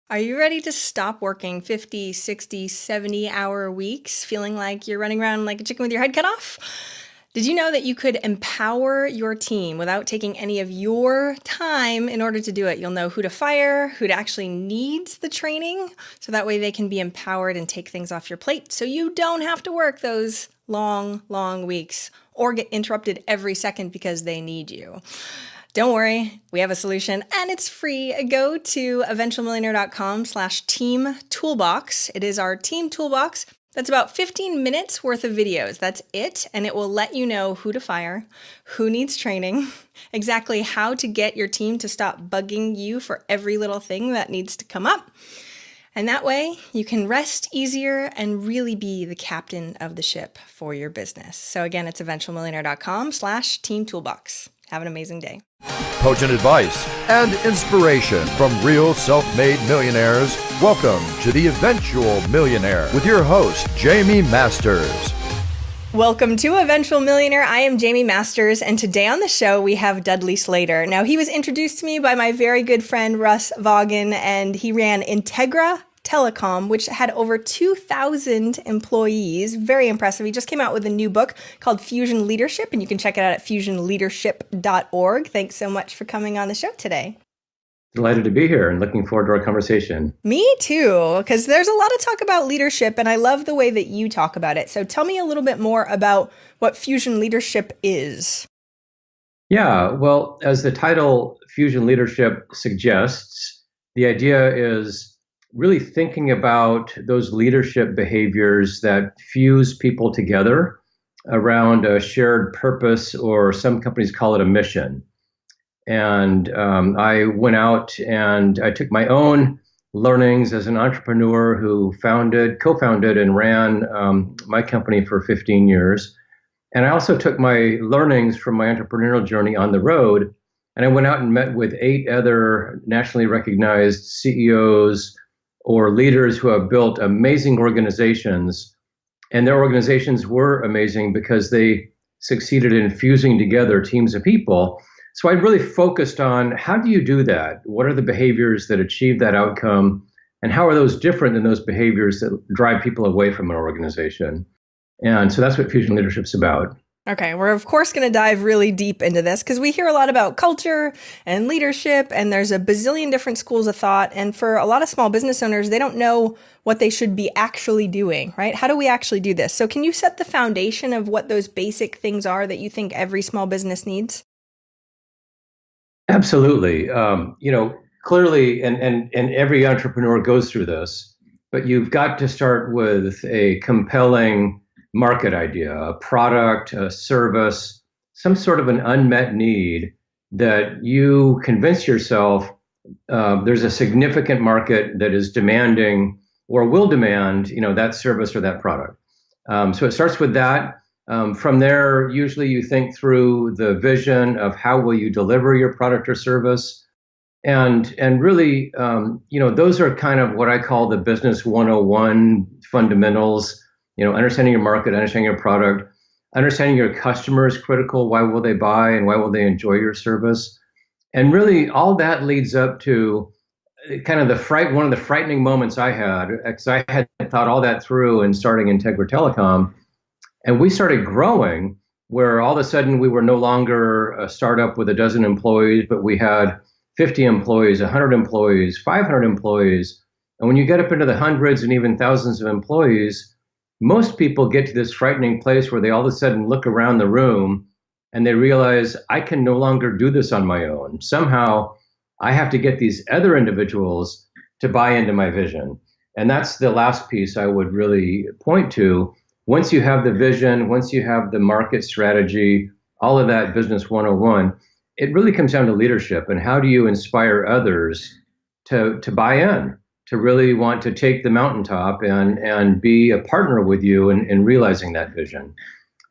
Are you ready to stop working 50, 60, 70-hour weeks feeling like you're running around like a chicken with your head cut off? Did you know that you could empower your team without taking any of your time in order to do it? You'll know who to fire, who actually needs the training, so that way they can be empowered and take things off your plate so you don't have to work those long, long weeks or get interrupted every second because they need you. Don't worry, we have a solution and it's free. Go to eventualmillionaire.com/team toolbox. It is our team toolbox. That's about 15 minutes worth of videos. That's it. And it will let you know who to fire, who needs training, exactly how to get your team to stop bugging you for every little thing that needs to come up. And that way you can rest easier and really be the captain of the ship for your business. So again, it's eventualmillionaire.com/team toolbox. Have an amazing day. Potent advice and inspiration from real self-made millionaires. Welcome to the Eventual Millionaire with your host, Jaime Masters. Welcome to Eventual Millionaire. I am Jaime Masters, and today on the show we have Dudley Slater. Now, he was introduced to me by my very good friend Russ Vaughan, and he ran Integra Telecom, which had over 2,000 employees. Very impressive. He just came out with a new book called Fusion Leadership, and you can check it out at fusionleadership.org. Thanks so much for coming on the show today. Delighted to be here and looking forward to our conversation. Me too, because there's a lot of talk about leadership, and I love the way that you talk about it. So tell me a little bit more about what Fusion Leadership is. Yeah, well, as the title Fusion Leadership suggests, the idea is really thinking about those leadership behaviors that fuse people together around a shared purpose, or some companies call it a mission. And I went out and I took my own learnings as an entrepreneur who co-founded and ran my company for 15 years. And I also took my learnings from my entrepreneurial journey on the road, and I went out and met with 8 other nationally recognized CEOs or leaders who have built amazing organizations. And their organizations were amazing because they succeeded in fusing together teams of people. So I really focused on, how do you do that? What are the behaviors that achieve that outcome? And how are those different than those behaviors that drive people away from an organization? And so that's what Fusion Leadership's about. Okay, we're of course going to dive really deep into this because we hear a lot about culture and leadership, and there's a bazillion different schools of thought. And for a lot of small business owners, they don't know what they should be actually doing, right? How do we actually do this? So can you set the foundation of what those basic things are that you think every small business needs? Absolutely. Clearly, and every entrepreneur goes through this, but you've got to start with a compelling market idea, a product, a service, some sort of an unmet need that you convince yourself there's a significant market that is demanding or will demand, that service or that product. So it starts with that. From there, usually you think through the vision of how will you deliver your product or service. And really, those are kind of what I call the business 101 fundamentals. Understanding your market, understanding your product, understanding your customer is critical. Why will they buy and why will they enjoy your service? And really, all that leads up to kind of one of the frightening moments I had, because I had thought all that through in starting Integra Telecom. And we started growing, where all of a sudden we were no longer a startup with a dozen employees, but we had 50 employees, 100 employees, 500 employees. And when you get up into the hundreds and even thousands of employees, most people get to this frightening place where they all of a sudden look around the room and they realize, I can no longer do this on my own. Somehow I have to get these other individuals to buy into my vision. And that's the last piece I would really point to. Once you have the vision, once you have the market strategy, all of that business 101, it really comes down to leadership. And how do you inspire others to buy in, to really want to take the mountaintop and be a partner with you in realizing that vision.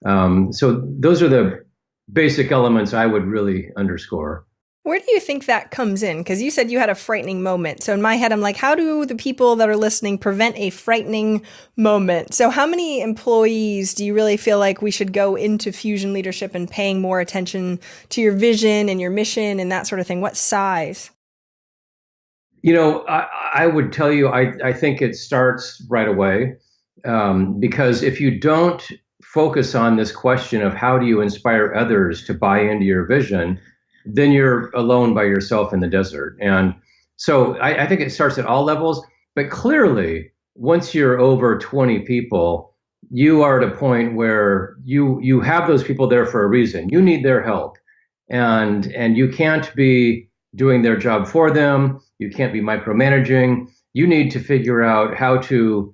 So those are the basic elements I would really underscore. Where do you think that comes in? Because you said you had a frightening moment. So in my head, I'm like, how do the people that are listening prevent a frightening moment? So how many employees do you really feel like we should go into Fusion Leadership and paying more attention to your vision and your mission and that sort of thing? What size? I would tell you, I think it starts right away, because if you don't focus on this question of how do you inspire others to buy into your vision, then you're alone by yourself in the desert. And so I think it starts at all levels, but clearly, once you're over 20 people, you are at a point where you have those people there for a reason. You need their help, and you can't be doing their job for them. You can't be micromanaging. You need to figure out how to,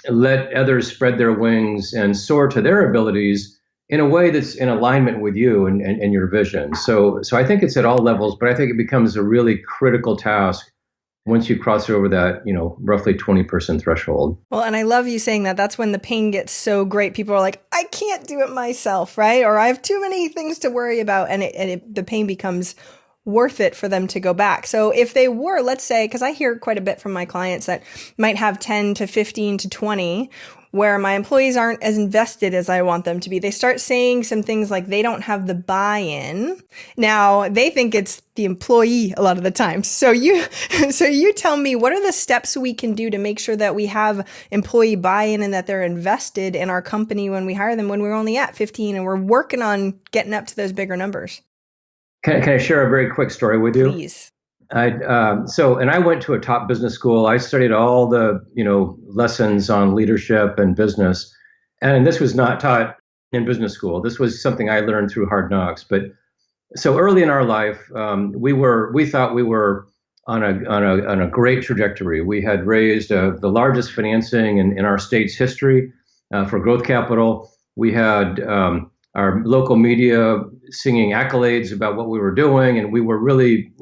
let others spread their wings and soar to their abilities in a way that's in alignment with you and your vision. So I think it's at all levels, but I think it becomes a really critical task once you cross over that, roughly 20-person threshold. Well, and I love you saying that. That's when the pain gets so great. People are like, I can't do it myself, right? Or I have too many things to worry about. And the pain becomes worth it for them to go back. So if they were, let's say, because I hear quite a bit from my clients that might have 10 to 15 to 20, where my employees aren't as invested as I want them to be. They start saying some things like they don't have the buy-in. Now, they think it's the employee a lot of the time. So you tell me, what are the steps we can do to make sure that we have employee buy-in and that they're invested in our company when we hire them, when we're only at 15 and we're working on getting up to those bigger numbers? Can I share a very quick story with you? Please. And I went to a top business school. I studied all the, lessons on leadership and business. And this was not taught in business school. This was something I learned through hard knocks. But so early in our life, we thought we were on a great trajectory. We had raised the largest financing in our state's history for growth capital. We had our local media singing accolades about what we were doing, and we were really,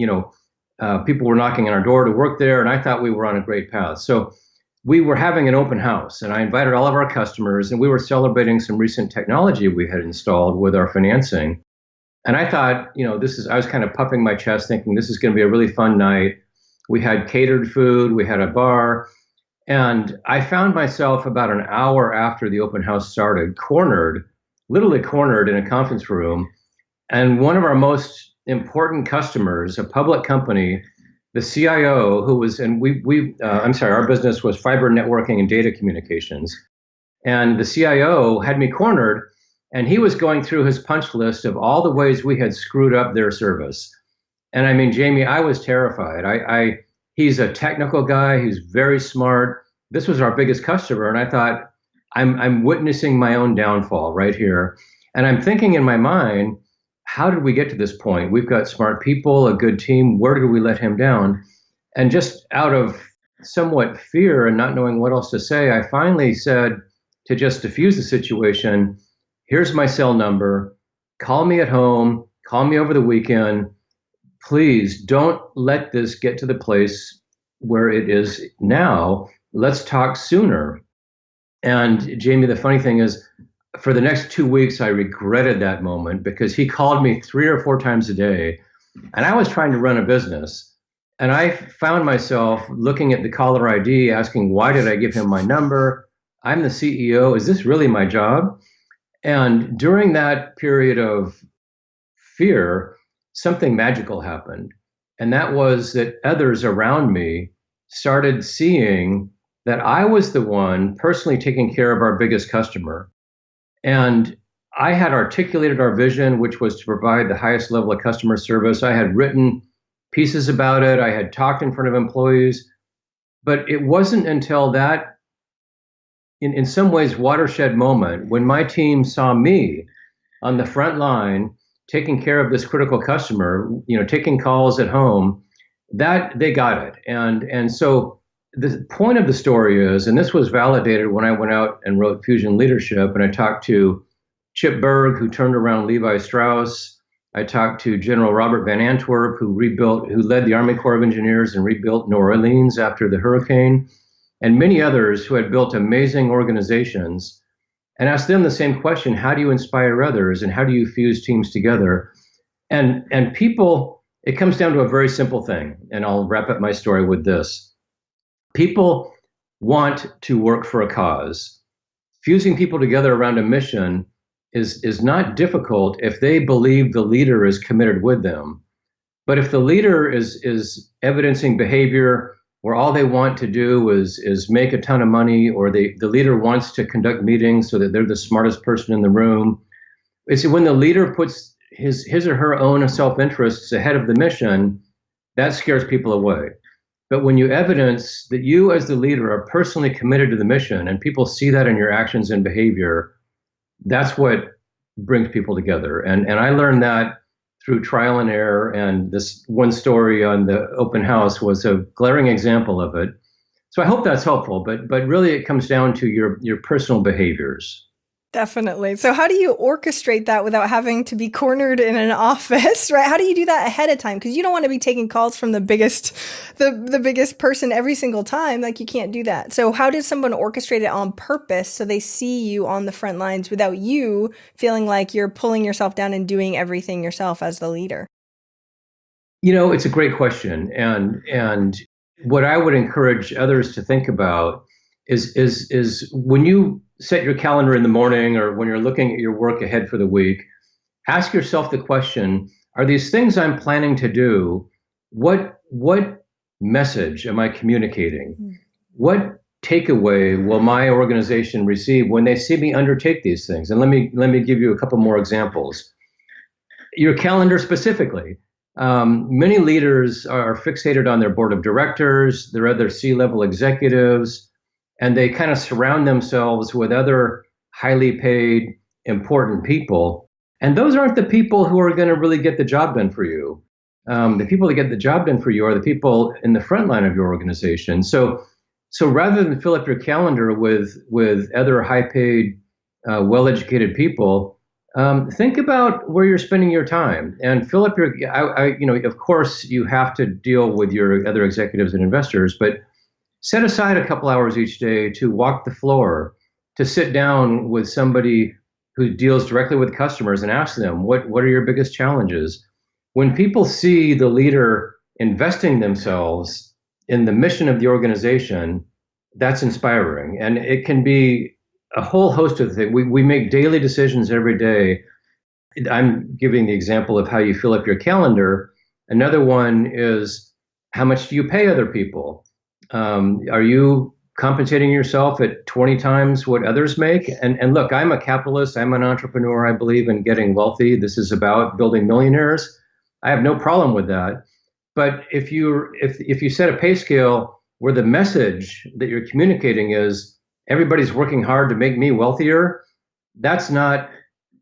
people were knocking on our door to work there, and I thought we were on a great path. So we were having an open house, and I invited all of our customers, and we were celebrating some recent technology we had installed with our financing. And I thought, I was kind of puffing my chest thinking this is going to be a really fun night. We had catered food, we had a bar, and I found myself about an hour after the open house started, literally cornered in a conference room. And one of our most important customers, a public company, the CIO, who was, and our business was fiber networking and data communications. And the CIO had me cornered, and he was going through his punch list of all the ways we had screwed up their service. And I mean, Jaime, I was terrified. He's a technical guy. He's very smart. This was our biggest customer. And I thought, I'm witnessing my own downfall right here. And I'm thinking in my mind, how did we get to this point? We've got smart people, a good team. Where did we let him down? And just out of somewhat fear and not knowing what else to say, I finally said, to just diffuse the situation, here's my cell number. Call me at home. Call me over the weekend. Please don't let this get to the place where it is now. Let's talk sooner. And Jaime, the funny thing is, for the next 2 weeks, I regretted that moment because he called me 3 or 4 times a day, and I was trying to run a business. And I found myself looking at the caller ID, asking, why did I give him my number? I'm the CEO. Is this really my job? And during that period of fear, something magical happened. And that was that others around me started seeing that I was the one personally taking care of our biggest customer. And I had articulated our vision, which was to provide the highest level of customer service. I had written pieces about it. I had talked in front of employees. But it wasn't until that, in some ways, watershed moment, when my team saw me on the front line taking care of this critical customer, taking calls at home, that they got it. And so the point of the story is, and this was validated when I went out and wrote Fusion Leadership, and I talked to Chip Berg, who turned around Levi Strauss. I talked to General Robert Van Antwerp, who led the Army Corps of Engineers and rebuilt New Orleans after the hurricane, and many others who had built amazing organizations, and asked them the same question: how do you inspire others, and how do you fuse teams together? And people, it comes down to a very simple thing, and I'll wrap up my story with this. People want to work for a cause. Fusing people together around a mission is not difficult if they believe the leader is committed with them. But if the leader is evidencing behavior where all they want to do is make a ton of money, or the leader wants to conduct meetings so that they're the smartest person in the room, it's when the leader puts his or her own self-interests ahead of the mission, that scares people away. But when you evidence that you as the leader are personally committed to the mission and people see that in your actions and behavior, that's what brings people together. And I learned that through trial and error. And this one story on the open house was a glaring example of it. So I hope that's helpful, but really it comes down to your personal behaviors. Definitely. So how do you orchestrate that without having to be cornered in an office, right? How do you do that ahead of time? Because you don't want to be taking calls from the biggest person every single time. Like, you can't do that. So how does someone orchestrate it on purpose so they see you on the front lines without you feeling like you're pulling yourself down and doing everything yourself as the leader? It's a great question. And what I would encourage others to think about is when you set your calendar in the morning or when you're looking at your work ahead for the week, ask yourself the question, are these things I'm planning to do, what message am I communicating? What takeaway will my organization receive when they see me undertake these things? And let me give you a couple more examples. Your calendar specifically. Many leaders are fixated on their board of directors, their other C-level executives, and they kind of surround themselves with other highly paid, important people. And those aren't the people who are going to really get the job done for you. The people that get the job done for you are the people in the front line of your organization. So rather than fill up your calendar with other high-paid, well-educated people, think about where you're spending your time and fill up your. Of course, you have to deal with your other executives and investors, but set aside a couple hours each day to walk the floor, to sit down with somebody who deals directly with customers and ask them, what are your biggest challenges? When people see the leader investing themselves in the mission of the organization, that's inspiring. And it can be a whole host of things. We make daily decisions every day. I'm giving the example of how you fill up your calendar. Another one is, how much do you pay other people? Are you compensating yourself at 20 times what others make? And look, I'm a capitalist. I'm an entrepreneur. I believe in getting wealthy. This is about building millionaires. I have no problem with that. But if you set a pay scale where the message that you're communicating is everybody's working hard to make me wealthier, that's not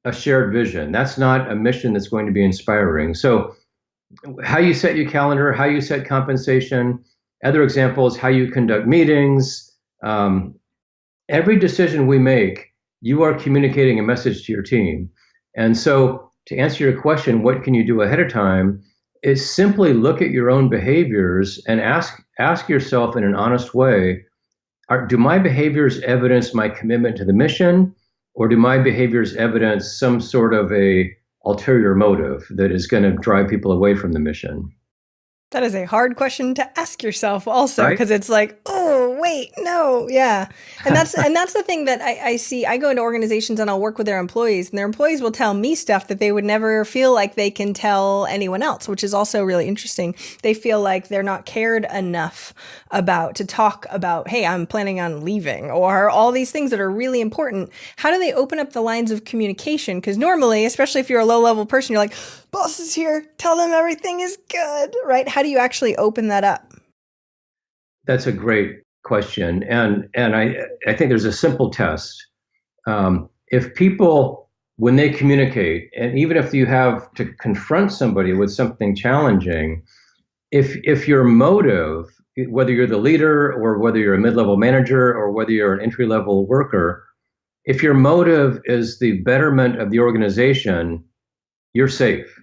a shared vision. That's not a mission that's going to be inspiring. So how you set your calendar, how you set compensation. Other examples, how you conduct meetings. Every decision we make, you are communicating a message to your team. And so to answer your question, what can you do ahead of time, is simply look at your own behaviors and ask yourself in an honest way, do my behaviors evidence my commitment to the mission, or do my behaviors evidence some sort of a ulterior motive that is going to drive people away from the mission? That is a hard question to ask yourself also, because Right? it's like, oh, wait, no. Yeah. And that's the thing that I see. I go into organizations and I'll work with their employees, and their employees will tell me stuff that they would never feel like they can tell anyone else, which is also really interesting. They feel like they're not cared enough about to talk about, hey, I'm planning on leaving, or all these things that are really important. How do they open up the lines of communication? Because normally, especially if you're a low-level person, you're like, boss is here, tell them everything is good, right? How do you actually open that up? That's a great question. And I think there's a simple test. If people, when they communicate, and even if you have to confront somebody with something challenging, if your motive, whether you're the leader or whether you're a mid-level manager or whether you're an entry-level worker, if your motive is the betterment of the organization, you're safe.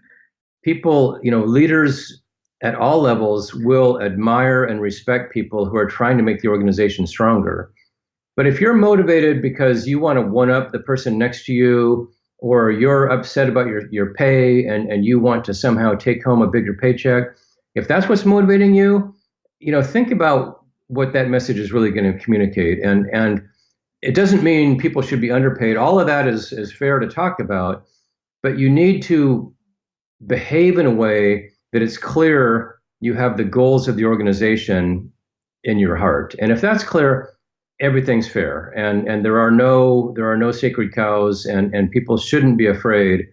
People, leaders at all levels will admire and respect people who are trying to make the organization stronger. But if you're motivated because you want to one-up the person next to you, or you're upset about your pay and you want to somehow take home a bigger paycheck, if that's what's motivating you, think about what that message is really going to communicate. And it doesn't mean people should be underpaid. All of that is fair to talk about, but you need to behave in a way that it's clear you have the goals of the organization in your heart. And if that's clear, everything's fair. And there are no sacred cows, and people shouldn't be afraid,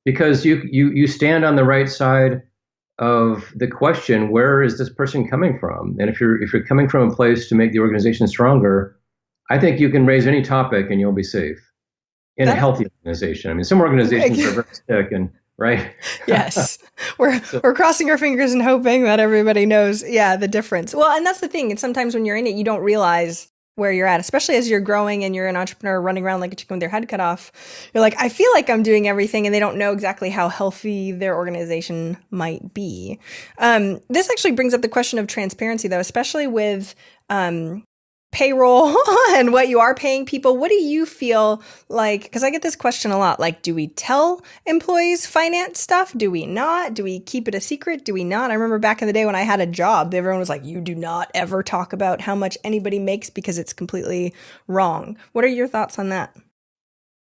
because you stand on the right side of the question, where is this person coming from? And if you're coming from a place to make the organization stronger, I think you can raise any topic and you'll be safe in a healthy organization. I mean, some organizations are very sick, and right. Yes. We're crossing our fingers and hoping that everybody knows, the difference. Well, and that's the thing. And sometimes when you're in it, you don't realize where you're at, especially as you're growing and you're an entrepreneur running around like a chicken with their head cut off. You're like, I feel like I'm doing everything, and they don't know exactly how healthy their organization might be. This actually brings up the question of transparency, though, especially with payroll and what you are paying people. What do you feel like? Because I get this question a lot. Like, do we tell employees finance stuff? Do we not? Do we keep it a secret? Do we not? I remember back in the day when I had a job, everyone was like, you do not ever talk about how much anybody makes because it's completely wrong. What are your thoughts on that?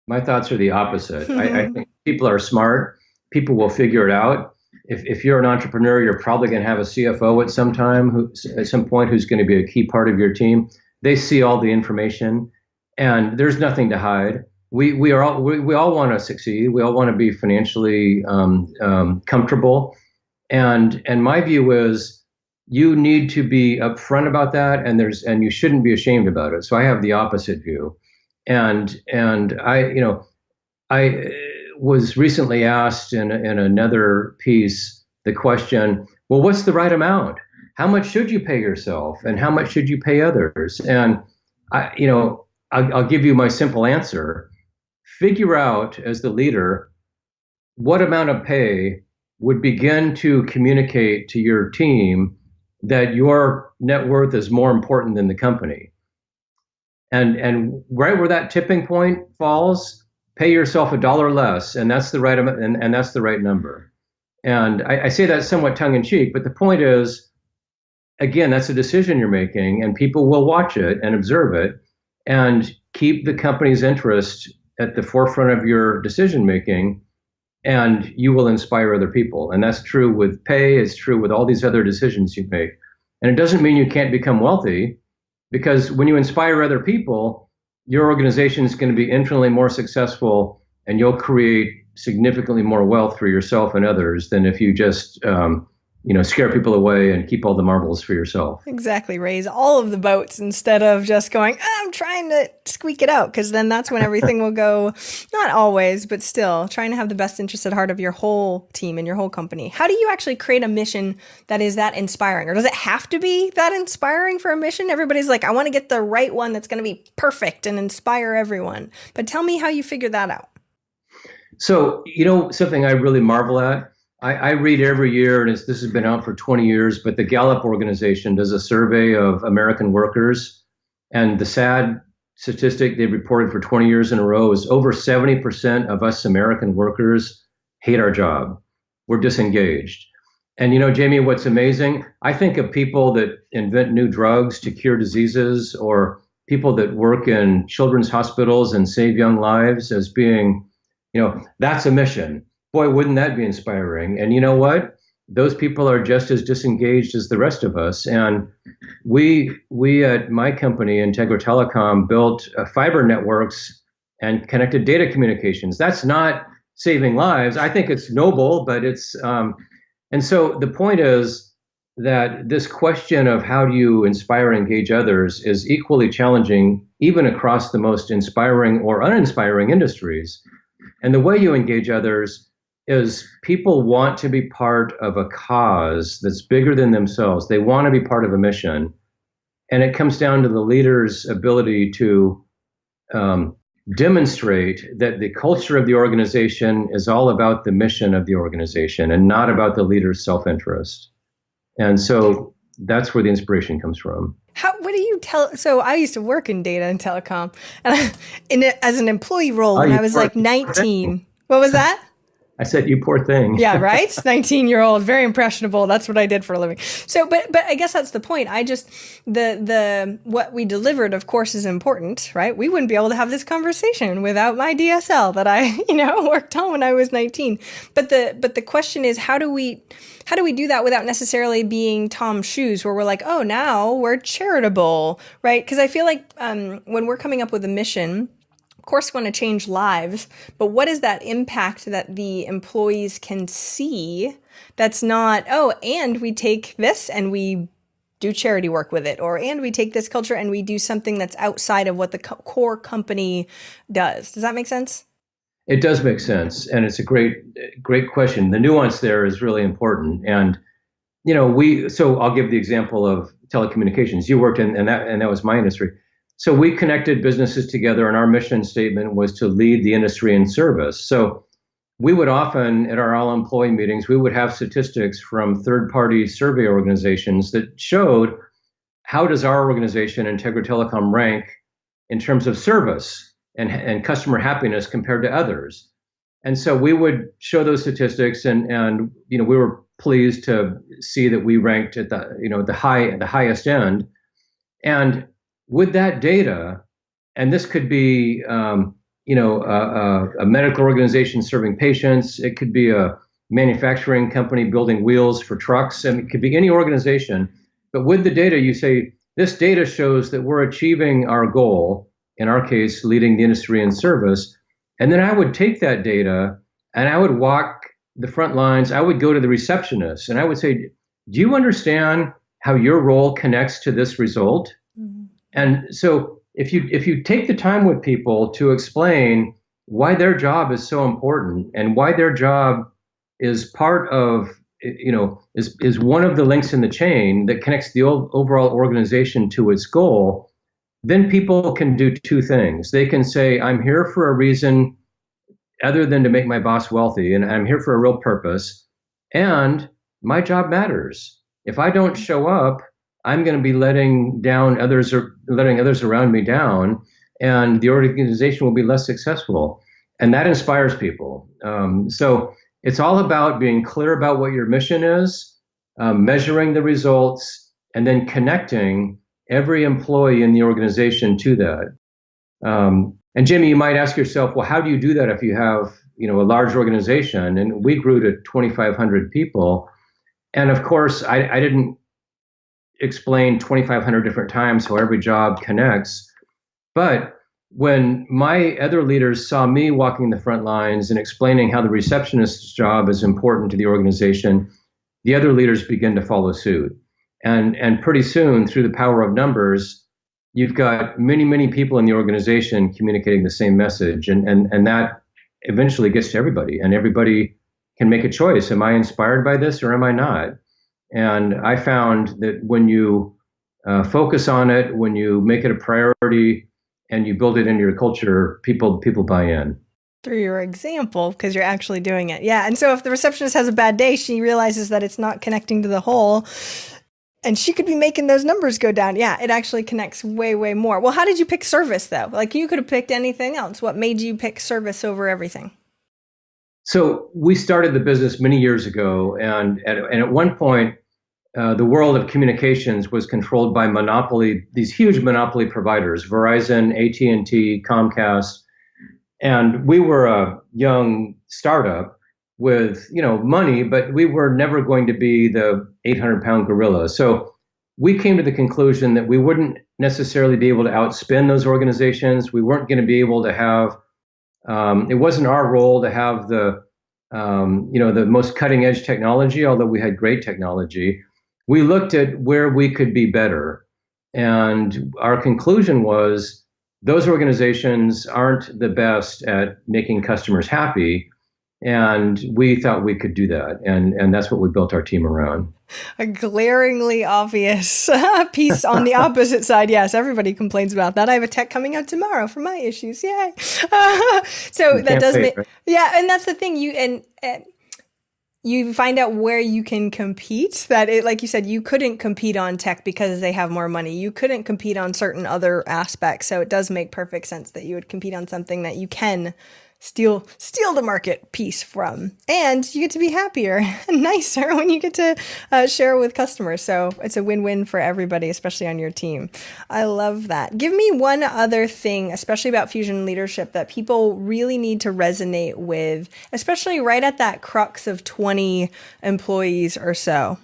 My thoughts are the opposite. I think people are smart. People will figure it out. If you're an entrepreneur, you're probably going to have a CFO at some point who's going to be a key part of your team. They see all the information, and there's nothing to hide. We all want to succeed. We all want to be financially comfortable, and my view is you need to be upfront about that, and you shouldn't be ashamed about it. So I have the opposite view, and I was recently asked in another piece the question, well, what's the right amount? How much should you pay yourself, and how much should you pay others? And I'll give you my simple answer. Figure out, as the leader, what amount of pay would begin to communicate to your team that your net worth is more important than the company. And right where that tipping point falls, pay yourself $1 less, and that's the right amount, and that's the right number. And I say that somewhat tongue in cheek, but the point is, again, that's a decision you're making, and people will watch it and observe it, and keep the company's interest at the forefront of your decision making, and you will inspire other people. And that's true with pay. It's true with all these other decisions you make. And it doesn't mean you can't become wealthy, because when you inspire other people, your organization is going to be infinitely more successful, and you'll create significantly more wealth for yourself and others than if you just scare people away and keep all the marbles for yourself. Exactly. Raise all of the boats instead of just going, I'm trying to squeak it out, because then that's when everything will go, not always, but still trying to have the best interest at heart of your whole team and your whole company. How do you actually create a mission that is that inspiring? Or does it have to be that inspiring for a mission? Everybody's like, I want to get the right one that's going to be perfect and inspire everyone. But tell me how you figure that out. So, something I really marvel at, I read every year, and this has been out for 20 years, but the Gallup organization does a survey of American workers, and the sad statistic they've reported for 20 years in a row is over 70% of us American workers hate our job. We're disengaged. And Jaime, what's amazing, I think of people that invent new drugs to cure diseases, or people that work in children's hospitals and save young lives, as being, that's a mission. Boy, wouldn't that be inspiring? And you know what? Those people are just as disengaged as the rest of us. And we at my company, Integra Telecom, built fiber networks and connected data communications. That's not saving lives. I think it's noble, but it's and so the point is that this question of how do you inspire and engage others is equally challenging, even across the most inspiring or uninspiring industries. And the way you engage others is people want to be part of a cause that's bigger than themselves. They want to be part of a mission. And it comes down to the leader's ability to demonstrate that the culture of the organization is all about the mission of the organization and not about the leader's self-interest. And so that's where the inspiration comes from. What do you tell? So I used to work in data and telecom, and as an employee role when I was like 19. What was that? I said, you poor thing. Yeah, right? 19-year-old, very impressionable. That's what I did for a living. So, but I guess that's the point. I just, the what we delivered, of course, is important, right? We wouldn't be able to have this conversation without my DSL that I, worked on when I was 19. But the question is, how do we do that without necessarily being Tom's shoes, where we're like, oh, now we're charitable, right? Because I feel like when we're coming up with a mission, of course, we want to change lives, but what is that impact that the employees can see that's not, oh, and we take this and we do charity work with it, or and we take this culture and we do something that's outside of what the core company does. Does that make sense? It does make sense, and it's a great question. The nuance there is really important, and so I'll give the example of telecommunications. You worked in, and that was my industry. So we connected businesses together, and our mission statement was to lead the industry in service. So we would often, at our all-employee meetings, we would have statistics from third-party survey organizations that showed how does our organization, Integra Telecom, rank in terms of service and customer happiness compared to others. And so we would show those statistics, and we were pleased to see that we ranked at the highest end. And with that data, and this could be, a medical organization serving patients. It could be a manufacturing company building wheels for trucks. And it could be any organization. But with the data, you say, this data shows that we're achieving our goal, in our case, leading the industry in service. And then I would take that data and I would walk the front lines. I would go to the receptionist and I would say, do you understand how your role connects to this result? Mm-hmm. And so if you take the time with people to explain why their job is so important and why their job is part of, is one of the links in the chain that connects the overall organization to its goal, then people can do two things. They can say, I'm here for a reason other than to make my boss wealthy, and I'm here for a real purpose, and my job matters. If I don't show up, I'm going to be letting others around me down, and the organization will be less successful. And that inspires people. So it's all about being clear about what your mission is, measuring the results, and then connecting every employee in the organization to that. And Jaime, you might ask yourself, well, how do you do that if you have, a large organization? And we grew to 2,500 people. And of course, I didn't explain 2,500 different times how every job connects. But when my other leaders saw me walking the front lines and explaining how the receptionist's job is important to the organization, the other leaders begin to follow suit. And pretty soon, through the power of numbers, you've got many, many people in the organization communicating the same message. And that eventually gets to everybody. And everybody can make a choice. Am I inspired by this or am I not? And I found that when you focus on it, when you make it a priority and you build it into your culture, people buy in. Through your example, because you're actually doing it. Yeah. And so if the receptionist has a bad day, she realizes that it's not connecting to the whole, and she could be making those numbers go down. Yeah, it actually connects way, way more. Well, how did you pick service, though? Like, you could have picked anything else. What made you pick service over everything? So we started the business many years ago, and at one point, the world of communications was controlled by these huge monopoly providers, Verizon, AT&T, Comcast. And we were a young startup with, money, but we were never going to be the 800-pound gorilla. So we came to the conclusion that we wouldn't necessarily be able to outspin those organizations. We weren't going to be able to have, it wasn't our role to have the most cutting edge technology, although we had great technology. We looked at where we could be better. And our conclusion was those organizations aren't the best at making customers happy. And we thought we could do that. And that's what we built our team around. A glaringly obvious piece on the opposite side. Yes, everybody complains about that. I have a tech coming out tomorrow for my issues. Yay. So that does make, right? Yeah. And that's the thing. You find out where you can compete. Like you said, you couldn't compete on tech because they have more money. You couldn't compete on certain other aspects. So it does make perfect sense that you would compete on something that you can steal the market piece from. And you get to be happier and nicer when you get to share with customers. So it's a win-win for everybody, especially on your team. I love that. Give me one other thing, especially about fusion leadership, that people really need to resonate with, especially right at that crux of 20 employees or so.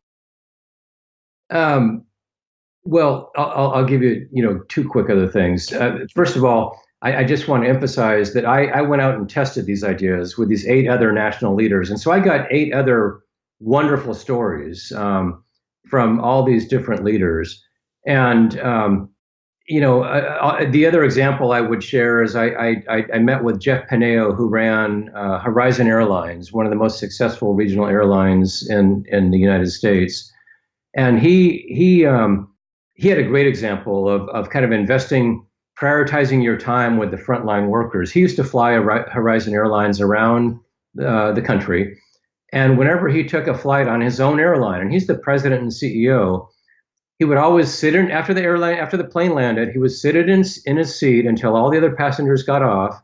Well, I'll give you, two quick other things. First of all, I just want to emphasize that I went out and tested these ideas with these 8 other national leaders. And so I got 8 other wonderful stories from all these different leaders. And, the other example I would share is I met with Jeff Paneo, who ran Horizon Airlines, one of the most successful regional airlines in the United States. And he had a great example of kind of prioritizing your time with the frontline workers. He used to fly Horizon Airlines around the country. And whenever he took a flight on his own airline, and he's the president and CEO, he would always sit in after the plane landed, he would sit in his seat until all the other passengers got off.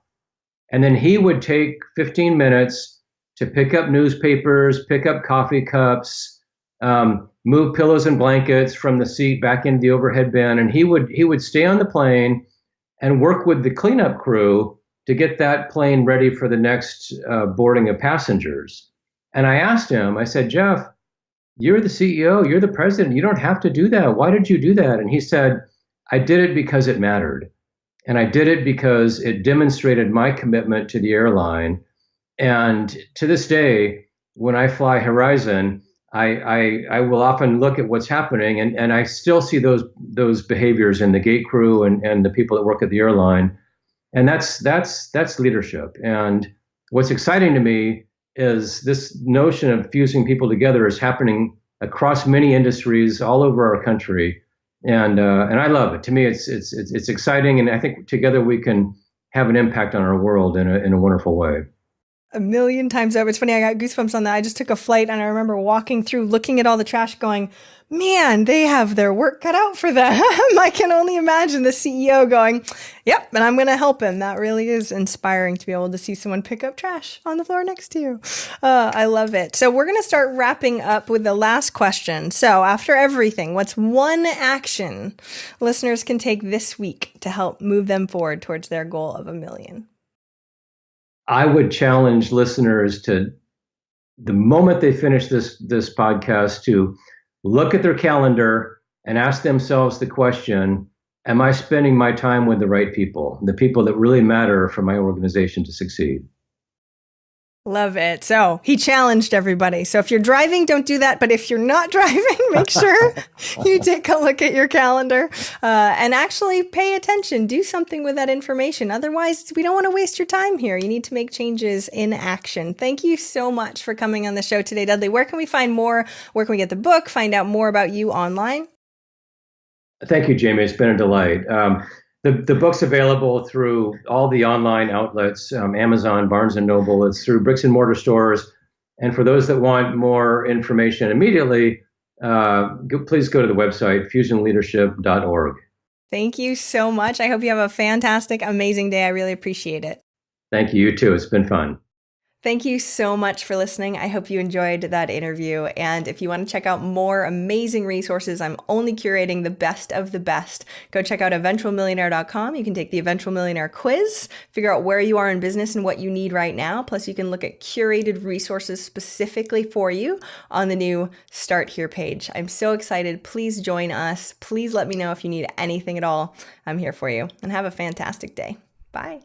And then he would take 15 minutes to pick up newspapers, pick up coffee cups, move pillows and blankets from the seat back into the overhead bin. And he would stay on the plane and work with the cleanup crew to get that plane ready for the next boarding of passengers. And I asked him, I said, Jeff, you're the CEO, you're the president, you don't have to do that. Why did you do that? And he said, I did it because it mattered. And I did it because it demonstrated my commitment to the airline. And to this day, when I fly Horizon, I will often look at what's happening, and I still see those behaviors in the gate crew and the people that work at the airline, and that's leadership. And what's exciting to me is this notion of fusing people together is happening across many industries all over our country, and I love it. To me, it's exciting, and I think together we can have an impact on our world in a wonderful way. 1,000,000 times over. It's funny, I got goosebumps on that. I just took a flight and I remember walking through, looking at all the trash going, man, they have their work cut out for them. I can only imagine the CEO going, yep, and I'm going to help him. That really is inspiring to be able to see someone pick up trash on the floor next to you. I love it. So we're going to start wrapping up with the last question. So after everything, what's one action listeners can take this week to help move them forward towards their goal of 1,000,000? I would challenge listeners to, the moment they finish this podcast, to look at their calendar and ask themselves the question, am I spending my time with the right people, the people that really matter for my organization to succeed? Love it. So he challenged everybody. So if you're driving, don't do that. But if you're not driving, make sure you take a look at your calendar and actually pay attention. Do something with that information. Otherwise, we don't want to waste your time here. You need to make changes in action. Thank you so much for coming on the show today, Dudley. Where can we find more? Where can we get the book? Find out more about you online? Thank you, Jaime. It's been a delight. The book's available through all the online outlets, Amazon, Barnes & Noble. It's through bricks and mortar stores. And for those that want more information immediately, please go to the website, fusionleadership.org. Thank you so much. I hope you have a fantastic, amazing day. I really appreciate it. Thank you. You too. It's been fun. Thank you so much for listening. I hope you enjoyed that interview. And if you want to check out more amazing resources, I'm only curating the best of the best. Go check out eventualmillionaire.com. You can take the Eventual Millionaire quiz, figure out where you are in business and what you need right now. Plus, you can look at curated resources specifically for you on the new Start Here page. I'm so excited. Please join us. Please let me know if you need anything at all. I'm here for you. And have a fantastic day. Bye.